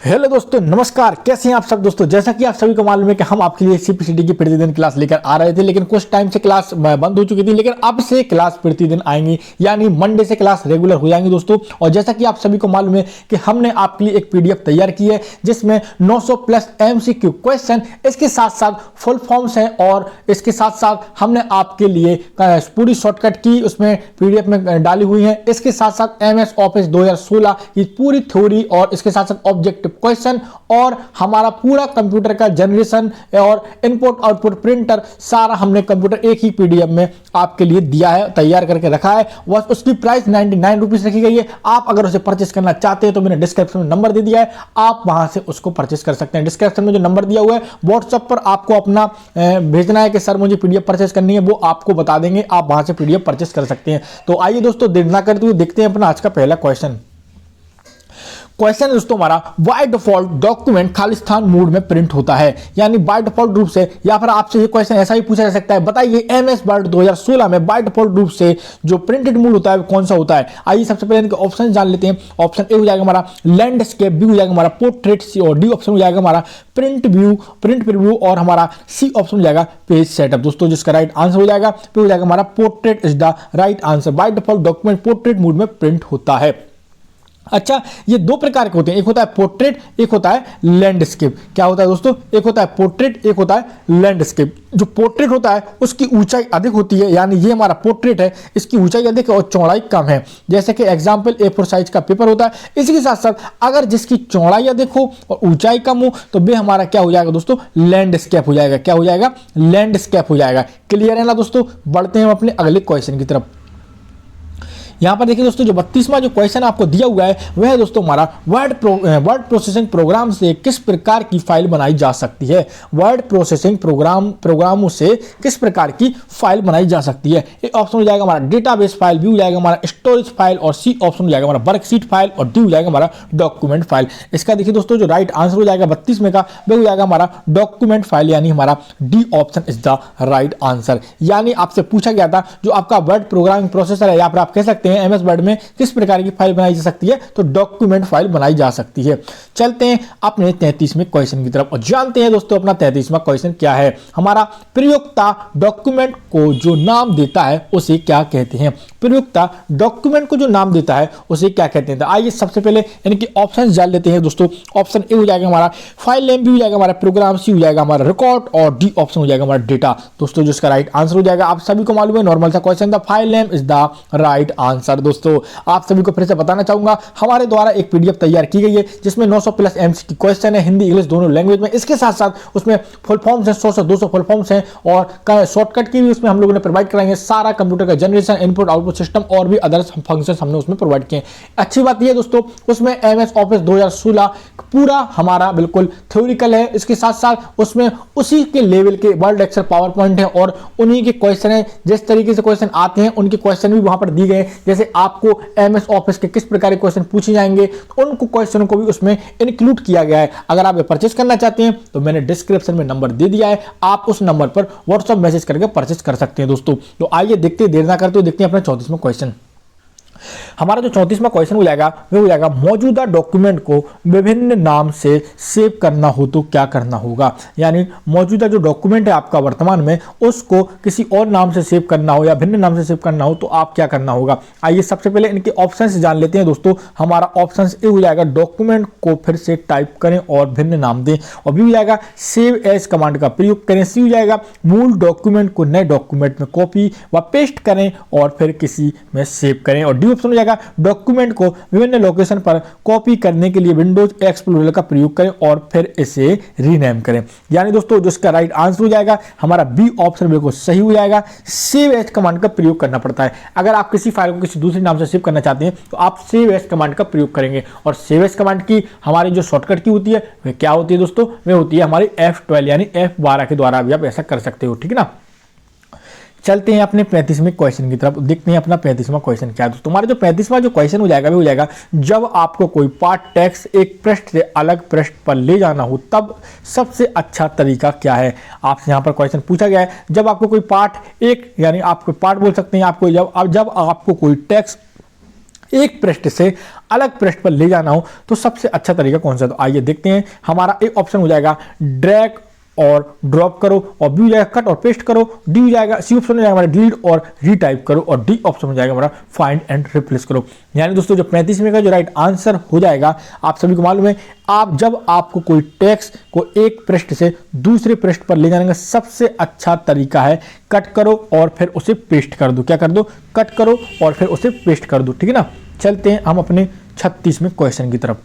Hello दोस्तों, नमस्कार। कैसे हैं आप सब दोस्तों। जैसा कि आप सभी को मालूम है कि हम आपके लिए सीपीसीटी की प्रतिदिन क्लास लेकर आ रहे थे, लेकिन कुछ टाइम से क्लास बंद हो चुकी थी, लेकिन अब से क्लास प्रतिदिन आएंगी, यानी मंडे से क्लास रेगुलर हो जाएंगी दोस्तों। और जैसा कि आप सभी को मालूम है कि हमने आपके लिए एक पीडीएफ तैयार की है जिसमें 900 प्लस एमसीक्यू क्वेश्चन, इसके साथ साथ फुल फॉर्म्स हैं और इसके साथ साथ हमने आपके लिए पूरी शॉर्टकट की उसमें पीडीएफ में डाली हुई है। इसके साथ साथ एमएस ऑफिस 2016 की पूरी थ्योरी और इसके साथ साथ ऑब्जेक्टिव क्वेश्चन और हमारा पूरा कंप्यूटर का जनरेशन और इनपुट आउटपुट प्रिंटर सारा हमने कंप्यूटर एक ही पीडीएफ में आपके लिए दिया है, तैयार करके रखा है। बस उसकी प्राइस 99 रुपीज रखी गई है। आप अगर उसे परचेस करना चाहते हैं तो मैंने डिस्क्रिप्शन में नंबर दे दिया है, आप वहां से उसको परचेस कर सकते हैं। डिस्क्रिप्शन में जो नंबर दिया हुआ है व्हाट्सएप पर आपको अपना भेजना है कि सर मुझे पीडीएफ परचेस करनी है, वो आपको बता देंगे, आप वहां से पीडीएफ परचेस कर सकते हैं। तो आइए दोस्तों, देर ना करते हुए देखते हैं अपना आज का पहला क्वेश्चन। क्वेश्चन दोस्तों हमारा, by default document Khalistan mode में प्रिंट होता है, यानी बाय डिफॉल्ट रूप से, या फिर आपसे ये क्वेश्चन ऐसा ही पूछा जा सकता है, बताइए एमएस वर्ड 2016 में बाय डिफॉल्ट रूप से जो प्रिंटेड मोड होता है वो कौन सा होता है। आइए सबसे पहले इनके ऑप्शन जान लेते हैं। ऑप्शन ए हो जाएगा हमारा लैंडस्केप, बी हो जाएगा हमारा पोर्ट्रेट, सी और डी ऑप्शन हो जाएगा हमारा प्रिंट व्यू, प्रिंट प्रीव्यू और हमारा सी ऑप्शन हो जाएगा पेज सेटअप। दोस्तों जिसका राइट आंसर हो जाएगा पे हो जाएगा हमारा portrait is the right answer. By default document portrait mode में प्रिंट होता है। अच्छा, ये दो प्रकार के होते हैं, एक होता है पोर्ट्रेट, एक होता है लैंडस्केप। क्या होता है दोस्तों, एक होता है पोर्ट्रेट, एक होता है लैंडस्केप। जो पोर्ट्रेट होता है उसकी ऊंचाई अधिक होती है, यानी ये हमारा पोर्ट्रेट है, इसकी ऊंचाई अधिक और चौड़ाई कम है। जैसे कि एग्जांपल A4 साइज का पेपर होता है। इसी के साथ साथ अगर जिसकी चौड़ाई अधिक हो और ऊंचाई कम हो तो वे हमारा क्या हो जाएगा दोस्तों, लैंडस्केप हो जाएगा। क्या हो जाएगा, लैंडस्केप हो जाएगा। क्लियर है ना दोस्तों। बढ़ते हैं हम अपने अगले क्वेश्चन की तरफ। यहां पर देखिए दोस्तों, जो 32वां जो क्वेश्चन आपको दिया हुआ है वह है दोस्तों हमारा वर्ड प्रोसेसिंग प्रोग्राम से किस प्रकार की फाइल बनाई जा सकती है। वर्ड प्रोसेसिंग प्रोग्रामों से किस प्रकार की फाइल बनाई जा सकती है। एक ऑप्शन हो जाएगा हमारा डेटाबेस फाइल, बी हो जाएगा हमारा स्टोरेज फाइल और सी ऑप्शन हो जाएगा हमारा वर्कशीट फाइल और डी हो जाएगा हमारा डॉक्यूमेंट फाइल। इसका देखिए दोस्तों, जो राइट आंसर हो जाएगा 32 में का वह हो जाएगा हमारा डॉक्यूमेंट फाइल, यानी हमारा D option is the right answer. यानी आपसे पूछा गया था जो आपका वर्ड प्रोग्रामिंग प्रोसेसर है, या फिर आप कह सकते हैं एमएस वर्ड में किस प्रकार की फाइल बनाई जा सकती है, तो डॉक्यूमेंट फाइल बनाई जा सकती है। चलते हैं अपने 33वें क्वेश्चन की तरफ और जानते हैं दोस्तों अपना 33वां क्वेश्चन क्या है। हमारा प्रयोक्ता डॉक्यूमेंट को जो नाम देता है उसे क्या कहते हैं। प्रयोक्ता डॉक्यूमेंट को जो नाम देता है उसे क्या कहते हैं। तो आइए सबसे पहले इनके ऑप्शन जान लेते हैं दोस्तों। ऑप्शन ए हो जाएगा हमारा फाइल नेम, बी हो जाएगा हमारा प्रोग्राम, सी हो जाएगा हमारा रिकॉर्ड और डी ऑप्शन हो जाएगा हमारा डेटा। दोस्तों जिसका राइट आंसर हो जाएगा, आप सभी को मालूम है नॉर्मल सा क्वेश्चन था, file name is the right answer. दोस्तों आप सभी को फिर से बताना चाहूंगा, हमारे द्वारा एक पीडीएफ तैयार की गई है जिसमें 900 प्लस एमसीक्यू क्वेश्चन है, हिंदी इंग्लिश दोनों लैंग्वेज में। इसके साथ साथ उसमें फुल फॉर्म्स हैं, 100 से 200 फुल फॉर्म्स हैं और शॉर्टकट की भी उसमें हम लोगों ने प्रोवाइड कराएंगे। सारा कंप्यूटर का जनरेशन, इनपुट आउटपुट सिस्टम और भी अदर्स फंक्शंस हमने उसमें प्रोवाइड किए। अच्छी बात यह दोस्तों, उसमें एमएस ऑफिस 2016 पूरा हमारा बिल्कुल थ्योरिकल है। इसके साथ साथ उसमें उसी के लेवल के वर्ड, एक्सेल, पावर पॉइंट है और उन्हीं के क्वेश्चन है। जिस तरीके से क्वेश्चन आते हैं उनके क्वेश्चन भी वहां पर दिए गए। जैसे आपको एमएस ऑफिस के किस प्रकार के क्वेश्चन पूछे जाएंगे, उनको क्वेश्चनों को भी उसमें इंक्लूड किया गया है। अगर आप ये परचेस करना चाहते हैं तो मैंने डिस्क्रिप्शन में नंबर दे दिया है, आप उस नंबर पर व्हाट्सएप मैसेज करके परचेस कर सकते हैं दोस्तों। तो आइए देखते हैं, देर ना करते हुए देखते हैं अपना 34वां क्वेश्चन। हमारा जो 34वां क्वेश्चन हो जाएगा वो हो जाएगा, मौजूदा डॉक्यूमेंट को विभिन्न नाम से सेव करना हो तो क्या करना होगा। यानी मौजूदा जो डॉक्यूमेंट है आपका वर्तमान में, उसको किसी और नाम से सेव करना हो या भिन्न नाम से सेव करना हो तो आप क्या करना होगा। आइए सबसे पहले इनके ऑप्शंस जान लेते हैं दोस्तों। हमारा ऑप्शन ए हो जाएगा डॉक्यूमेंट को फिर से टाइप करें और भिन्न नाम दें, और बी हो जाएगा सेव एज कमांड का प्रयोग करें, सी हो जाएगा मूल डॉक्यूमेंट को नए डॉक्यूमेंट में कॉपी व पेस्ट करें और फिर किसी में सेव करें, और डी ऑप्शन हो जाएगा डॉक्यूमेंट को विभिन्न लोकेशन पर कॉपी करने के लिए विंडोज एक्सप्लोरर का प्रयोग करें और फिर इसे रीनेम करें। यानी दोस्तों जिसका राइट आंसर हो जाएगा हमारा बी ऑप्शन बिल्कुल सही हो जाएगा, सेव एज कमांड का प्रयोग करना पड़ता है। अगर आप किसी फाइल को किसी दूसरे नाम से सेव करना चाहते हैं तो आप सेव एज कमांड का प्रयोग करेंगे, और सेव एज कमांड की हमारी जो शॉर्टकट की होती है वह क्या होती है दोस्तों, वह होती है हमारी F12 यानी F12 के द्वारा भी आप ऐसा कर सकते हो, ठीक है ना। चलते हैं अपने 35वें क्वेश्चन की तरफ, देखते हैं अपना 35वां क्वेश्चन क्या है दोस्तों। हमारा जो 35वां जो क्वेश्चन हो जाएगा वो हो जाएगा, जब आपको कोई पार्ट टेक्स्ट एक पृष्ठ से अलग पृष्ठ पर ले जाना हो तब सबसे अच्छा तरीका क्या है। आपसे यहाँ पर क्वेश्चन पूछा गया है, जब आपको कोई पार्ट एक, यानी आपको पार्ट बोल सकते हैं, आपको जब आपको कोई टेक्स्ट एक पृष्ठ से अलग पृष्ठ पर ले जाना हो तो सबसे अच्छा तरीका कौन सा है? तो आइए देखते हैं। हमारा एक ऑप्शन हो जाएगा ड्रैग और ड्रॉप करो, और बी हो जाएगा कट और पेस्ट करो, डी हो जाएगा, सी ऑप्शन हो जाएगा हमारा डिलीट और रीटाइप करो, और डी ऑप्शन हो जाएगा हमारा फाइंड एंड रिप्लेस करो। यानी दोस्तों जो 35वें का जो राइट आंसर हो जाएगा, आप सभी को मालूम है, जब आपको कोई टेक्स्ट को एक पृष्ठ से दूसरे पृष्ठ पर ले जाने का सबसे अच्छा तरीका है कट करो और फिर उसे पेस्ट कर दो। क्या कर दो? कट करो और फिर उसे पेस्ट कर दो, ठीक है ना। चलते हैं हम अपने 36वें क्वेश्चन की तरफ।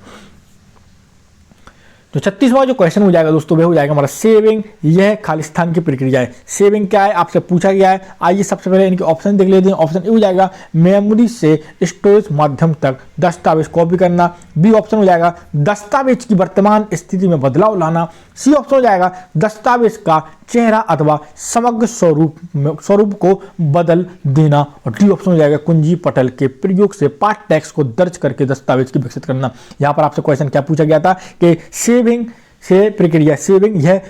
तो 36वां जो क्वेश्चन हो जाएगा दोस्तों, वह हो जाएगा हमारा सेविंग, यह खालिस्तान की प्रक्रिया है। सेविंग क्या है आपसे पूछा गया है। आइए सबसे पहले इनके ऑप्शन देख लेते हैं। ऑप्शन ए हो जाएगा मेमोरी से स्टोरेज माध्यम तक दस्तावेज कॉपी करना, बी ऑप्शन हो जाएगा दस्तावेज की वर्तमान स्थिति में बदलाव लाना, सी ऑप्शन हो जाएगा दस्तावेज का चेहरा अथवा समग्र स्वरूप को बदल देना, और डी ऑप्शन हो जाएगा कुंजी पटल के प्रयोग से पाठ टेक्स्ट को दर्ज करके दस्तावेज की विकसित करना। यहाँ पर आपसे क्वेश्चन क्या पूछा गया था कि सेविंग यह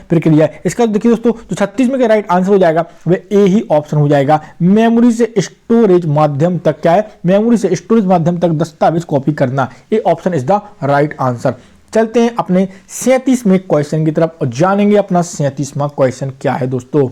प्रक्रिया है। इसका देखिए दोस्तों, जो 36 में राइट आंसर हो जाएगा वह ए ही ऑप्शन हो जाएगा, मेमोरी से स्टोरेज माध्यम तक। क्या है? मेमोरी से स्टोरेज माध्यम तक दस्तावेज कॉपी करना। A option is the right answer. चलते हैं अपने 37वें क्वेश्चन की तरफ और जानेंगे अपना 37वां क्वेश्चन क्या है दोस्तों।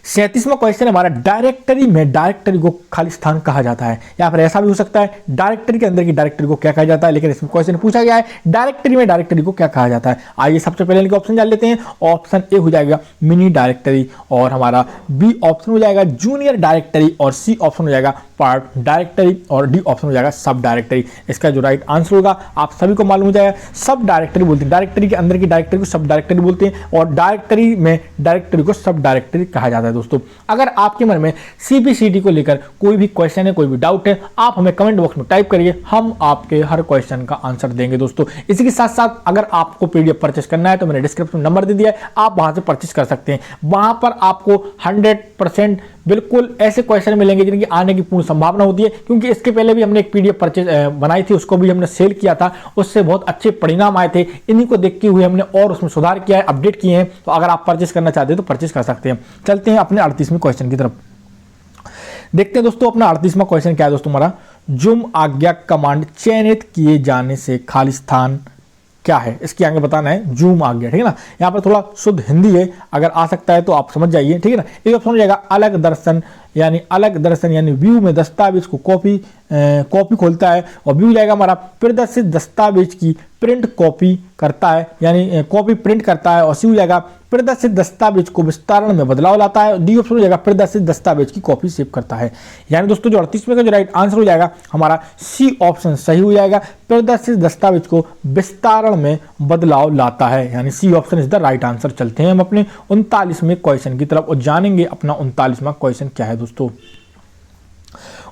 37वां क्वेश्चन हमारा डायरेक्टरी में डायरेक्टरी को खालिस्तान कहा जाता है। यहाँ पर ऐसा भी हो सकता है डायरेक्टरी के अंदर की डायरेक्टरी को क्या कहा जाता है, लेकिन इसमें क्वेश्चन पूछा गया है डायरेक्टरी में डायरेक्टरी को क्या कहा जाता है। आइए सबसे पहले इनके ऑप्शन जान लेते हैं। ऑप्शन ए हो जाएगा मिनी डायरेक्टरी, और हमारा बी ऑप्शन हो जाएगा जूनियर डायरेक्टरी, और सी ऑप्शन हो जाएगा पार्ट डायरेक्टरी, और डी ऑप्शन हो जाएगा सब डायरेक्टरी। इसका जो राइट आंसर होगा आप सभी को मालूम हो जाएगा, सब डायरेक्टरी बोलते हैं। डायरेक्टरी के अंदर की डायरेक्टरी को सब डायरेक्टरी बोलते हैं, और डायरेक्टरी में डायरेक्टरी को सब डायरेक्टरी कहा जाता है। दोस्तों अगर आपके मन में सीपीसीटी को लेकर कोई भी क्वेश्चन है, कोई भी डाउट है, आप हमें कमेंट बॉक्स में टाइप करिए, हम आपके हर क्वेश्चन का आंसर देंगे दोस्तों। इसी के साथ साथ अगर आपको पीडीएफ परचेस करना है तो मैंने डिस्क्रिप्शन नंबर दे दिया है, आप वहां से परचेस कर सकते हैं। वहां पर आपको 100% बिल्कुल ऐसे क्वेश्चन मिलेंगे जिनकी आने की पूर्ण संभावना होती है, क्योंकि इसके पहले भी हमने एक पीडीएफ परचेज बनाई थी, उसको भी हमने सेल किया था, उससे बहुत अच्छे परिणाम आए थे। इन्हीं को देखते हुए हमने और उसमें सुधार किया है, अपडेट किए हैं। तो अगर आप परचेस करना चाहते हैं तो परचेस कर सकते हैं। चलते हैं अपने 38वें क्वेश्चन की तरफ। देखते हैं दोस्तों अपना 38वां क्वेश्चन क्या है दोस्तों हमारा। जुम आज्ञा कमांड चयनित किए जाने से खालिस्तान क्या है, इसके आगे बताना है जूम आज्ञा, ठीक है ना। यहाँ पर थोड़ा शुद्ध हिंदी है, अगर आ सकता है तो आप समझ जाइए, ठीक है ना। एक ऑप्शन हो जाएगा अलग दर्शन यानी व्यू में दस्तावेज को कॉपी खोलता है, और व्यू जाएगा हमारा प्रदर्शित दस्तावेज की प्रिंट कॉपी करता है, यानी कॉपी प्रिंट करता है, और सी हो जाएगा प्रदर्शित दस्तावेज को विस्तारण में बदलाव लाता है, डी ऑप्शन हो जाएगा प्रदर्शित दस्तावेज की कॉपी सेव करता है। यानी दोस्तों जो 38वें का जो राइट आंसर हो जाएगा हमारा सी ऑप्शन सही हो जाएगा, प्रदर्शित दस्तावेज को विस्तारण में बदलाव लाता है, यानी C option is the right answer. चलते हैं हम अपने 39वें क्वेश्चन की तरफ और जानेंगे अपना 39वां क्वेश्चन क्या है दोस्तों।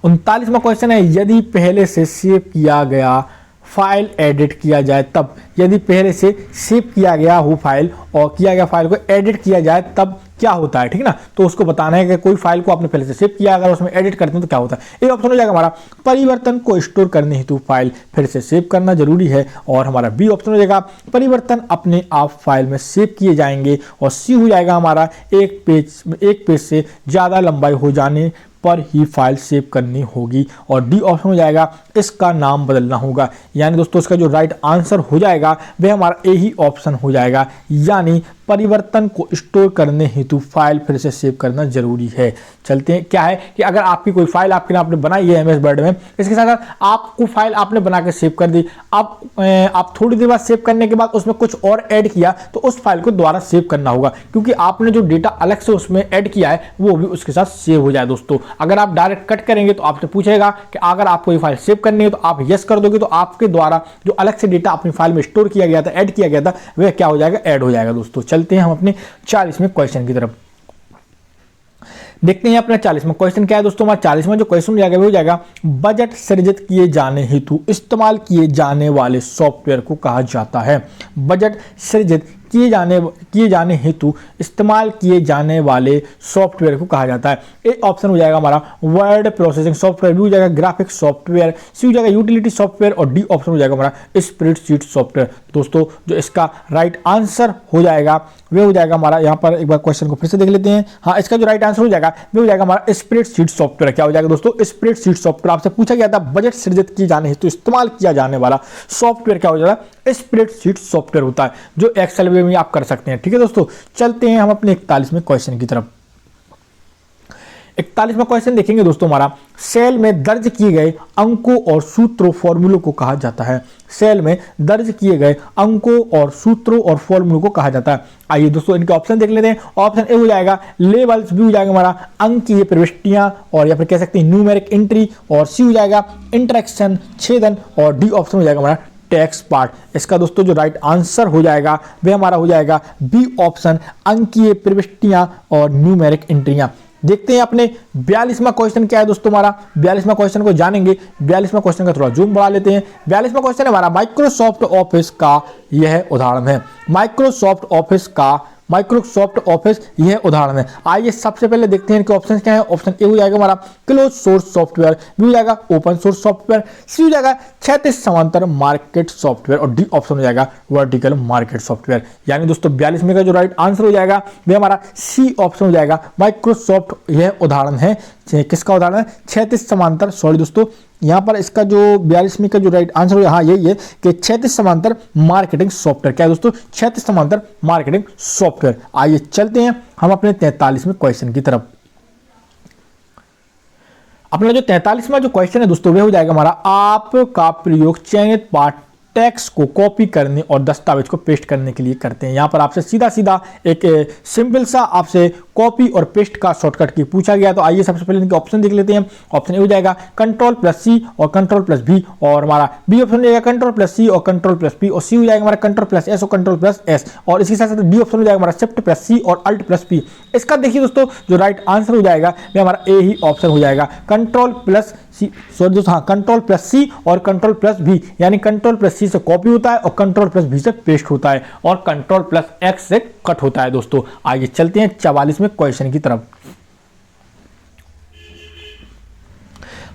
39वां क्वेश्चन है, यदि पहले से सेव किया गया फाइल एडिट किया जाए तब। यदि पहले से सेव किया गया हो फाइल और किया गया फाइल को एडिट किया जाए तब क्या होता है, ठीक है ना। तो उसको बताना है कि कोई फाइल को आपने पहले से सेव किया, अगर उसमें एडिट करते हैं तो क्या होता है। एक ऑप्शन हो जाएगा हमारा परिवर्तन को स्टोर करने हेतु फाइल फिर से सेव करना जरूरी है, और हमारा बी ऑप्शन हो जाएगा परिवर्तन अपने आप फाइल में सेव किए जाएंगे, और सी हो जाएगा हमारा एक पेज से ज्यादा लंबाई हो जाने पर ही फाइल सेव करनी होगी, और डी ऑप्शन हो जाएगा इसका नाम बदलना होगा। यानी दोस्तों इसका जो राइट आंसर हो जाएगा वह हमारा ए ही ऑप्शन हो जाएगा, यानी परिवर्तन को स्टोर करने हेतु फाइल फिर से सेव करना जरूरी है। चलते हैं, क्या है कि अगर आपकी कोई फाइल आपने बनाई है एमएस वर्ड में, इसके साथ आपको फाइल आपने बना के सेव कर दी, आप थोड़ी देर बाद सेव करने के बाद उसमें कुछ और ऐड किया तो उस फाइल को दोबारा सेव करना होगा, क्योंकि आपने जो डेटा अलग से उसमें ऐड किया है वो भी उसके साथ सेव हो जाए। दोस्तों अगर आप डायरेक्ट कट करेंगे तो आपसे पूछेगा कि अगर आपको ये फाइल सेव करनी है तो आप यस कर दोगे, तो आपके द्वारा जो अलग से डेटा अपनी फाइल में स्टोर किया गया था, ऐड किया गया था, वह क्या हो जाएगा, ऐड हो जाएगा। दोस्तों चलते हैं हम अपने 40वें क्वेश्चन की तरफ। देखते हैं अपना 40वां क्वेश्चन क्या है दोस्तों। हमारा 40वां जो क्वेश्चन हो जाएगा वो हो जाएगा बजट सृजित किए जाने हेतु इस्तेमाल किए जाने वाले सॉफ्टवेयर को कहा जाता है। बजट सृजित किए जाने हेतु इस्तेमाल किए जाने वाले सॉफ्टवेयर को कहा जाता है। ए ऑप्शन हो जाएगा हमारा वर्ड प्रोसेसिंग सॉफ्टवेयर, बी हो जाएगा ग्राफिक सॉफ्टवेयर, सी हो जाएगा यूटिलिटी सॉफ्टवेयर और डी ऑप्शन हो जाएगा हमारा स्प्रेडशीट सॉफ्टवेयर। दोस्तों जो इसका राइट आंसर हो जाएगा वे हो जाएगा हमारा, यहाँ पर एक बार क्वेश्चन को फिर से देख लेते हैं। हाँ, इसका जो राइट आंसर हो जाएगा वे हो जाएगा हमारा स्प्रेडशीट सॉफ्टवेयर। क्या हो जाएगा दोस्तों? Spreadsheet software. आपसे पूछा गया था बजट सृजित किए जाने हेतु इस्तेमाल किया जाने वाला सॉफ्टवेयर क्या हो जाएगा? स्प्रेडशीट सॉफ्टवेयर होता है, जो एक्सेल में आप कर सकते हैं। ठीक है दोस्तों, चलते हैं हम अपने 41वें क्वेश्चन की तरफ। 41वां क्वेश्चन देखेंगे दोस्तों हमारा, सेल में दर्ज किए गए अंकों और सूत्रों फॉर्मूलों को कहा जाता है। सेल में दर्ज किए गए अंकों और सूत्रों और फॉर्मूलों को कहा जाता है। आइए दोस्तों इनके ऑप्शन देख लेते हैं। ऑप्शन ए हो जाएगा लेवल्स, बी हो जाएगा हमारा अंकीय प्रविष्टियां और या फिर कह सकते हैं न्यूमेरिक एंट्री, और सी हो जाएगा इंटरेक्शन छेदन, और डी ऑप्शन हो जाएगा हमारा टेक्स्ट पार्ट। इसका दोस्तों जो राइट आंसर हो जाएगा वह हमारा हो जाएगा बी ऑप्शन अंकीय प्रविष्टियां और न्यूमेरिक एंट्रियां। देखते हैं अपने 42वां क्वेश्चन क्या है दोस्तों हमारा। 42वां क्वेश्चन को जानेंगे। 42वां क्वेश्चन का थोड़ा जूम बढ़ा लेते हैं। 42वां क्वेश्चन है हमारा माइक्रोसॉफ्ट ऑफिस का यह उदाहरण है। माइक्रोसॉफ्ट ऑफिस यह उदाहरण है। आइए सबसे पहले देखते हैं इनके ऑप्शन क्या है। ऑप्शन ए हो जाएगा हमारा क्लोज सोर्स सॉफ्टवेयर, बी हो जाएगा ओपन सोर्स सॉफ्टवेयर, सी हो जाएगा क्षैतिज समांतर मार्केट सॉफ्टवेयर और डी ऑप्शन हो जाएगा वर्टिकल मार्केट सॉफ्टवेयर। यानी दोस्तों 42 में का जो राइट आंसर हो जाएगा वह हमारा सी ऑप्शन हो जाएगा। माइक्रोसॉफ्ट यह उदाहरण है, किसका उदाहरण है? क्षैतिज समांतर, सॉरी दोस्तों यहाँ पर इसका जो 42 का जो राइट आंसर है, हाँ यही है कि क्षैतिज समांतर मार्केटिंग सॉफ्टवेयर। क्या है दोस्तों? क्षैतिज समांतर मार्केटिंग सॉफ्टवेयर। आइए चलते हैं हम अपने 43वें क्वेश्चन की तरफ। अपना जो 43वां जो क्वेश्चन है दोस्तों वह हो जाएगा हमारा आपका प्रयोग चयनित पाठ टेक्स्ट को कॉपी करने और दस्तावेज को पेस्ट करने के लिए करते हैं। यहाँ पर आपसे सीधा सीधा एक सिंपल सा आपसे कॉपी और पेस्ट का शॉर्टकट की पूछा गया। तो आइए सबसे पहले इनके ऑप्शन देख लेते हैं। ऑप्शन ए हो जाएगा Ctrl+C और Ctrl+V, और हमारा बी ऑप्शन हो जाएगा Ctrl+C और Ctrl+P, और सी हो जाएगा हमारा Ctrl+S और Ctrl+S, और इसके साथ साथ डी ऑप्शन हो जाएगा हमारा Shift+C और Alt+P। इसका देखिए दोस्तों जो राइट आंसर हो जाएगा वह हमारा ए ही ऑप्शन हो जाएगा Ctrl+C, सॉरी दोस्तों हाँ Ctrl+C और Ctrl+V, यानी Ctrl+C से कॉपी होता है और Ctrl+V से पेस्ट होता है और Ctrl+X से कट होता है दोस्तों। आइए चलते हैं 44वें क्वेश्चन की तरफ।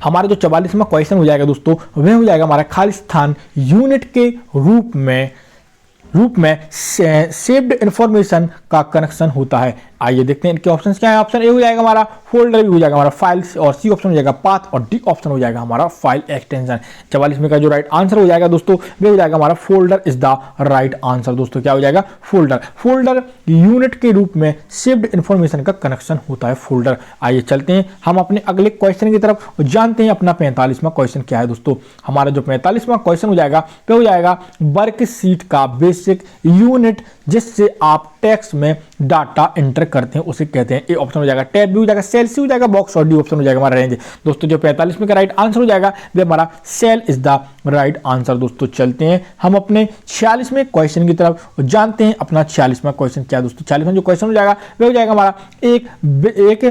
हमारा जो 44वां क्वेश्चन हो जाएगा दोस्तों वह हो जाएगा हमारा खाली स्थान यूनिट के रूप में सेव्ड इंफॉर्मेशन का कनेक्शन होता है। आइए देखते हैं इनके ऑप्शंस क्या है। ऑप्शन ए हो जाएगा हमारा फोल्डर, भी हो जाएगा हमारा फाइल्स, और सी ऑप्शन हो जाएगा पाथ, और डी ऑप्शन हो जाएगा हमारा फाइल एक्सटेंशन। 44 में का जो राइट आंसर हो जाएगा दोस्तों वो हो जाएगा हमारा folder is the right answer. दोस्तों क्या हो जाएगा? फोल्डर यूनिट के रूप में सेव्ड इंफॉर्मेशन का कनेक्शन होता है फोल्डर। आइए चलते हैं हम अपने अगले क्वेश्चन की तरफ और जानते हैं अपना 45वां क्वेश्चन क्या है दोस्तों। हमारा जो 45वां क्वेश्चन हो जाएगा वो हो जाएगा वर्कशीट का बेसिक यूनिट जिससे आप टेक्स्ट में डाटा एंटर करते हैं उसे कहते हैं। ए ऑप्शन हो जाएगा टैब, बी हो जाएगा सेल, सी हो जाएगा बॉक्स, और डी ऑप्शन हो जाएगा हमारा रेंज। दोस्तों जो 45 में का राइट आंसर हो जाएगा वो हमारा cell is the right answer. दोस्तों चलते हैं हम अपने 46वें क्वेश्चन की तरफ और जानते हैं अपना 46वां क्वेश्चन क्या है दोस्तों। 46वां जो क्वेश्चन हो जाएगा वो हो जाएगा हमारा एक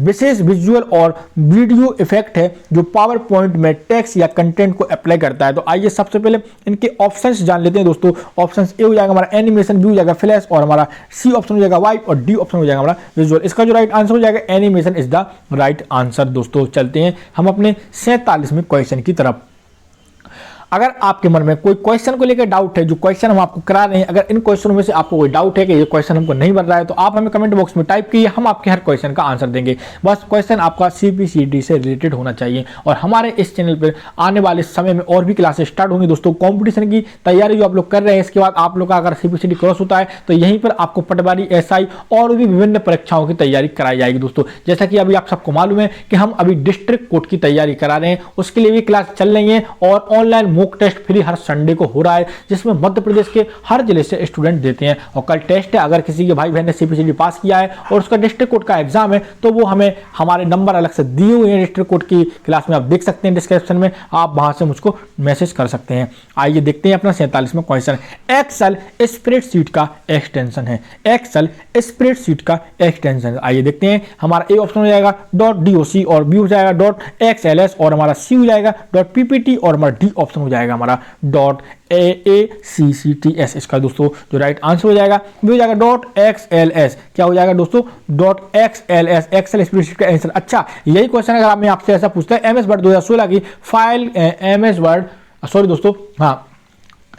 विशेष विजुअल और वीडियो इफेक्ट है जो पावर पॉइंट में टेक्स्ट या कंटेंट को अप्लाई करता है। तो आइए सबसे पहले इनके ऑप्शंस जान लेते हैं दोस्तों। ऑप्शंस ए हो जाएगा हमारा एनिमेशन, बी हो जाएगा फ्लैश, और हमारा सी ऑप्शन हो जाएगा वाइप, और डी ऑप्शन हो जाएगा हमारा विजुअल। इसका जो राइट आंसर हो जाएगा animation is the right answer. दोस्तों चलते हैं हम अपने 47वें क्वेश्चन की तरफ। अगर आपके मन में कोई क्वेश्चन को लेकर डाउट है, जो क्वेश्चन हम आपको करा रहे हैं, अगर इन क्वेश्चनों में से आपको कोई डाउट है कि ये क्वेश्चन हमको नहीं बन रहा है, तो आप हमें कमेंट बॉक्स में टाइप कीजिए, हम आपके हर क्वेश्चन का आंसर देंगे। बस क्वेश्चन आपका CPCD से रिलेटेड होना चाहिए। और हमारे इस चैनल पर आने वाले समय में और भी क्लासेस स्टार्ट होंगी दोस्तों। कॉम्पिटिशन की तैयारी जो आप लोग कर रहे हैं, इसके बाद आप लोग का अगर CPCD क्रॉस होता है तो यहीं पर आपको पटवारी, SI और भी विभिन्न परीक्षाओं की तैयारी कराई जाएगी दोस्तों। जैसा कि अभी आप सबको मालूम है कि हम अभी डिस्ट्रिक्ट कोर्ट की तैयारी करा रहे हैं, उसके लिए भी क्लास चल रही है, और ऑनलाइन मॉक टेस्ट फ्री हर संडे को हो रहा है, जिसमें मध्य प्रदेश के हर जिले से स्टूडेंट देते हैं। और कल टेस्ट है, अगर किसी के भाई बहन ने CPCD पास किया है और उसका डिस्ट्रिक्ट कोर्ट का एग्जाम है तो वो हमें हमारे नंबर अलग से दिए हुए हैं डिस्ट्रिक्ट कोर्ट की क्लास में, आप देख सकते हैं डिस्क्रिप्शन में, आप वहां से मुझको मैसेज कर सकते हैं। आइए देखते हैं अपना 47वां क्वेश्चन। एक्सेल स्प्रेडशीट का एक्सटेंशन है, एक्सेल स्प्रेडशीट का एक्सटेंशन। आइए देखते हैं, हमारा ए ऑप्शन हो जाएगा .doc और बी हो जाएगा .xls और हमारा सी हो जाएगा .ppt और हमारा डी ऑप्शन हो जाएगा हमारा .aacts। इसका दोस्तों जो राइट आंसर हो जाएगा वो हो जाएगा .xls। क्या हो जाएगा दोस्तों .xls, एक्सेल स्प्रेडशीट का आंसर। अच्छा, यही क्वेश्चन अगर मैं आपसे ऐसा पूछता है MS वर्ड 2016 की फाइल MS वर्ड सॉरी दोस्तों हाँ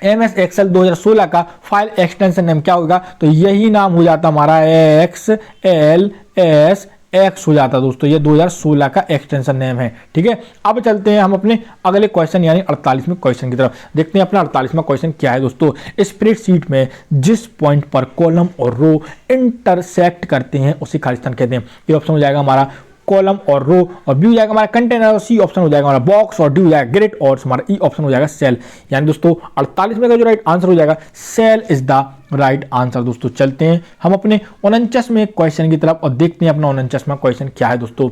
MS एक्सेल 2016 का फाइल एक्सटेंशन नेम क्या होगा, तो यही नाम हो जाता हमारा XLSX हो जाता दोस्तों, ये 2016 का एक्सटेंशन नेम है। ठीक है, अब चलते हैं हम अपने अगले क्वेश्चन यानी 48वें क्वेश्चन की तरफ। देखते हैं अपना 48वां क्वेश्चन क्या है दोस्तों। स्प्रेडशीट में जिस पॉइंट पर कॉलम और रो इंटरसेक्ट करते हैं उसे खालिस्तान कहते हैं। ये ऑप्शन हो जाएगा हमारा कॉलम और रो और बी हो जाएगा हमारा कंटेनर और सी ऑप्शन हो जाएगा हमारा बॉक्स और डी हो जाएगा ग्रिड और हमारा ई ऑप्शन हो जाएगा सेल। यानी दोस्तों 48 में का जो राइट आंसर हो जाएगा cell is the right answer. दोस्तों चलते हैं हम अपने 49वें क्वेश्चन की तरफ और देखते हैं अपना 49वां क्वेश्चन क्या है दोस्तों।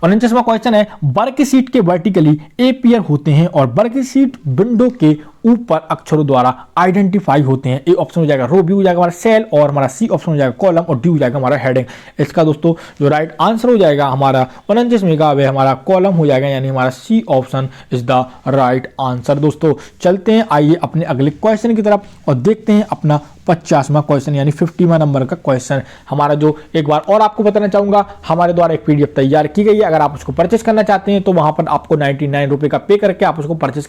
49वां क्वेश्चन है, वर्कशीट के वर्टिकली एपियर होते हैं और वर्कशीट विंडो के ऊपर अक्षरों द्वारा आइडेंटिफाई होते हैं। ए ऑप्शन हो जाएगा रो, बी हो जाएगा हमारा सेल और हमारा सी ऑप्शन हो जाएगा कॉलम और डी हो जाएगा हमारा हेडिंग। इसका दोस्तों जो राइट आंसर हो जाएगा हमारा 49वें का वह हमारा कॉलम हो जाएगा, यानी हमारा C option is the right answer. दोस्तों चलते हैं आइए अपने अगले क्वेश्चन की तरफ और देखते हैं अपना 50वां क्वेश्चन यानी 50वां नंबर का क्वेश्चन हमारा। जो एक बार और आपको बताना चाहूंगा, हमारे द्वारा एक PDF तैयार की गई है, अगर आप उसको परचेस करना चाहते हैं तो वहां पर आपको 99 रुपए का पे करके आप उसको परचेस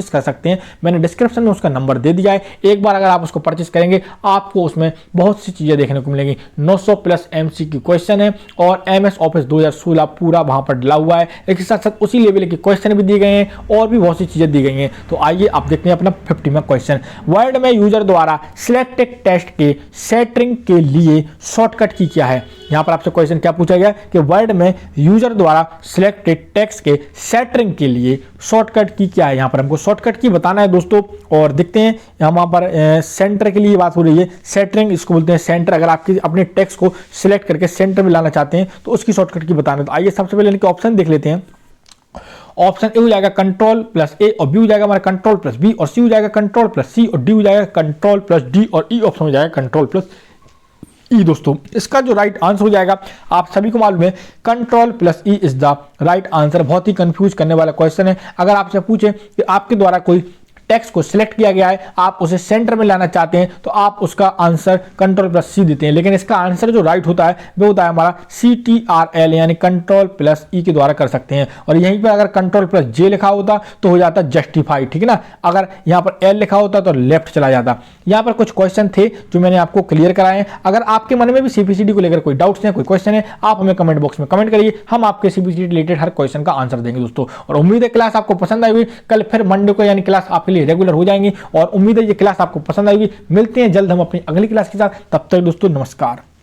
कर सकते हैं। मैंने डिस्क्रिप्शन में उसका नंबर दे दिया है, एक बार अगर आप उसको परचेस करेंगे आपको उसमें बहुत सी चीजें देखने को मिलेंगी। 900+ MCQ क्वेश्चन है और MS ऑफिस 2016 पूरा वहां पर डला हुआ है। इसके साथ साथ उसी लेवल के क्वेश्चन भी दिए गए हैं और भी बहुत सी चीजें दी गई हैं। तो आइए आप देखते हैं अपना 50वां क्वेश्चन। वर्ड में यूजर द्वारा सिलेक्टेड टेक्स्ट के सेंटरिंग के लिए शॉर्टकट की क्या है। यहां पर आपसे क्वेश्चन क्या पूछा गया कि वर्ड में यूजर द्वारा सिलेक्टेड टेक्स्ट के सेंटरिंग के लिए शॉर्टकट की क्या है। यहां पर हमको शॉर्टकट की बताना है दोस्तों और देखते हैं यहां पर सेंटर के लिए बात हो रही है। सेंटरिंग इसको बोलते हैं सेंटर। अगर आपकी अपने टेक्स्ट को सिलेक्ट करके सेंटर में लाना चाहते हैं तो उसकी शॉर्टकट की बताना है। तो आइए सबसे पहले इनके ऑप्शन देख लेते हैं। ऑप्शन ए हो जाएगा Ctrl+A और बी हो जाएगा हमारा Ctrl+B और सी हो जाएगा Ctrl+C और डी हो जाएगा Ctrl+D और ई ऑप्शन हो जाएगा Ctrl+E। दोस्तों इसका जो राइट आंसर हो जाएगा आप सभी को मालूम है Ctrl+E is the right answer. बहुत ही कंफ्यूज करने वाला क्वेश्चन है। अगर आपसे पूछे कि आपके द्वारा कोई टेक्स्ट को सिलेक्ट किया गया है, आप उसे सेंटर में लाना चाहते हैं तो आप उसका आंसर Ctrl+C देते हैं, लेकिन इसका आंसर जो राइट होता है वो होता है हमारा CTRL यानी Ctrl+E के द्वारा कर सकते हैं। और यहीं पर अगर Ctrl+J लिखा होता तो हो जाता जस्टिफाई, ठीक है ना। अगर यहाँ पर L लिखा होता तो लेफ्ट चला जाता। यहाँ पर कुछ क्वेश्चन थे जो मैंने आपको क्लियर कराए हैं। अगर आपके मन में भी CPCD को लेकर कोई डाउट्स हैं, कोई क्वेश्चन है, आप हमें कमेंट बॉक्स में कमेंट करिए, हम आपके CPCD रिलेटेड हर क्वेश्चन का आंसर देंगे दोस्तों। और उम्मीद है क्लास आपको पसंद आई हुई। कल फिर मंडे को यानी क्लास आपके लिए रेगुलर हो जाएंगी और उम्मीद है ये क्लास आपको पसंद आएगी। मिलते हैं जल्द हम अपनी अगली क्लास के साथ, तब तक दोस्तों नमस्कार।